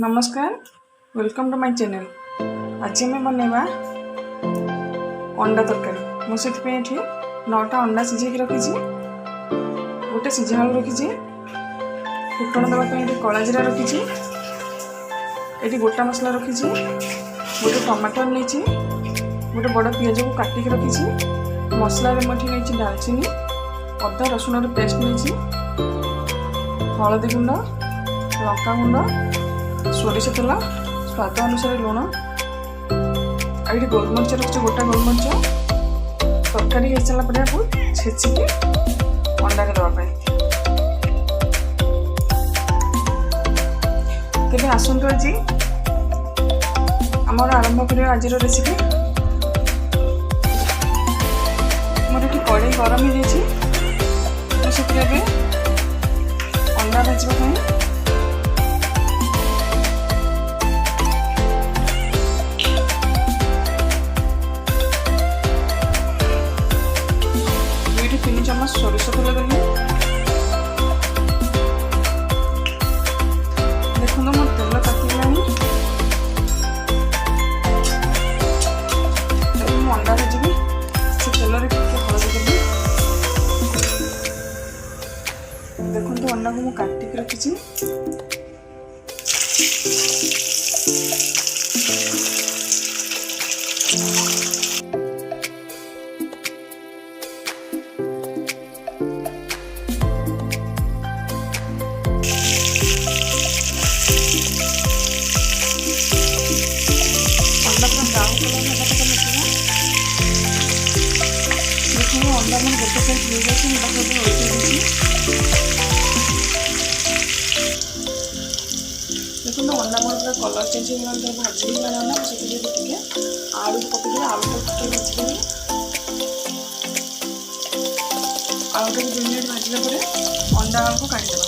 नमस्कार welcome to my channel. आज आम बनवा अंडा तरकारी। मुझे ये 9टा अंडा सिझे रखी, गोटे सिझा आलू रखी, फुटण देवाई कला जीरा रखी, ये गोटा मसला रखी, गोटे टमाटर नहीं, गोटे बड़ पियाज को काटिक रखी, मसला नहीं दालचीनी अदा रसुण पेस्ट नहीं, हलदी गुंड लंका गुंड सोरिष तेल स्वाद अनुसार लुण ये गोलमरीच रखी, गोटा गोलमरीच तरकारी हो सारापर आपको छेचिकी अंडा देवाई। तेज आसतु आज आमर आरंभ कर आज रेसिपी। मोर ये कड़े गरम हो जाए अंडा भाजवाई चम्मच सोरिष तेल देली। देखो मोर तेल तातीगला अंडा भाजी से तेल हलदी देली। देखो अंडा को काटिक रखी, अंडा मैं गोटे साइड हो जाए देखो अंडा मोर पूरा कलर चेंज हो भाजी अंडा से आलू पकड़ आलू भाजी आलू 2 मिनट भाजला अंडा आलू को काढ़ीदेवा।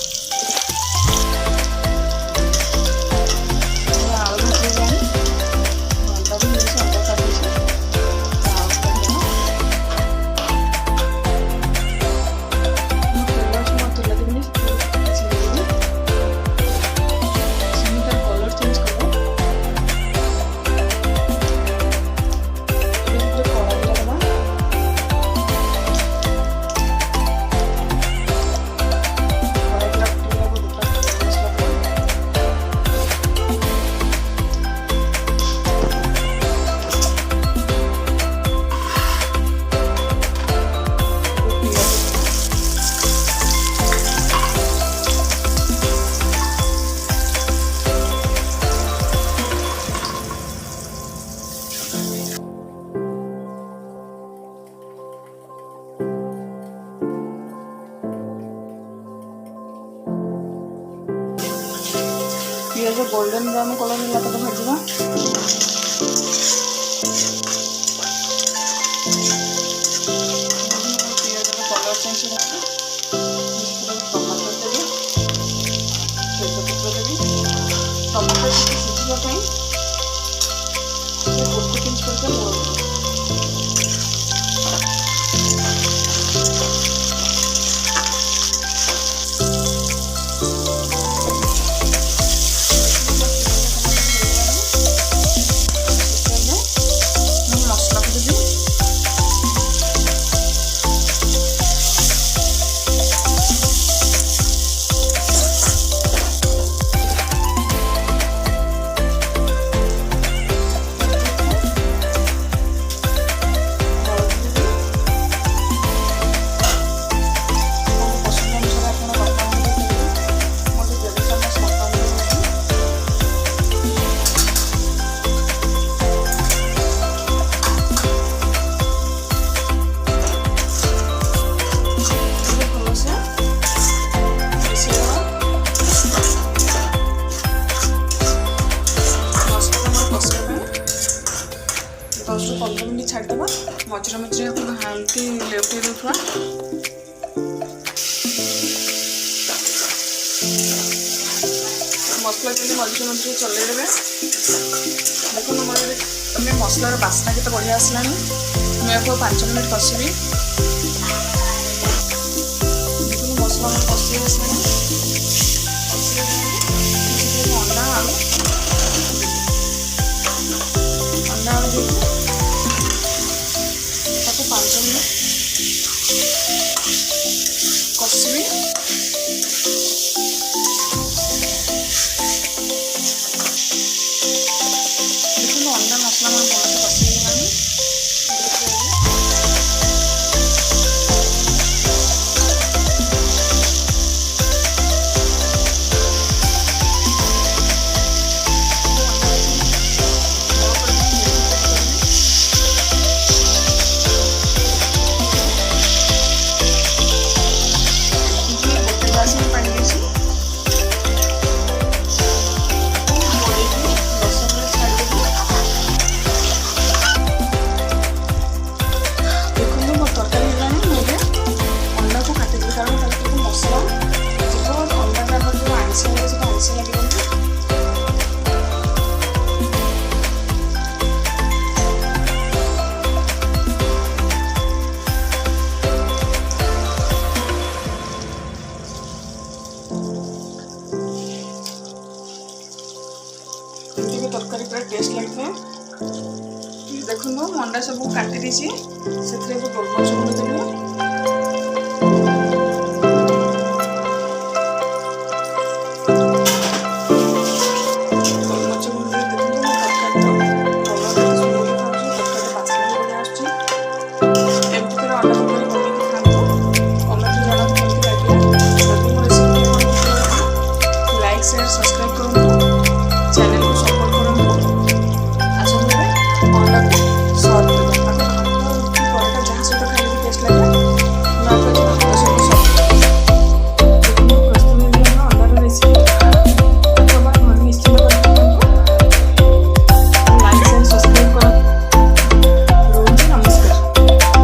पियाज गोल्डन ब्राउन कलर है भाजवा। पियाज कलर चेंज टमाटर देवी, तेजपत्र देवी, टमाटर सिझापी गोटे पिंच करके लुण देवी। छाड़देवा मझे मझे हाथी लेउटे देवा। मसला जल्दी मझे मझे चल देखो मोर मसलार बास्ना के बढ़िया आसला। मुझे 5 मिनट कषि मसला कषि आसला अंडा आलू अंडा सब काटी से गोलमरिच गुंड देवी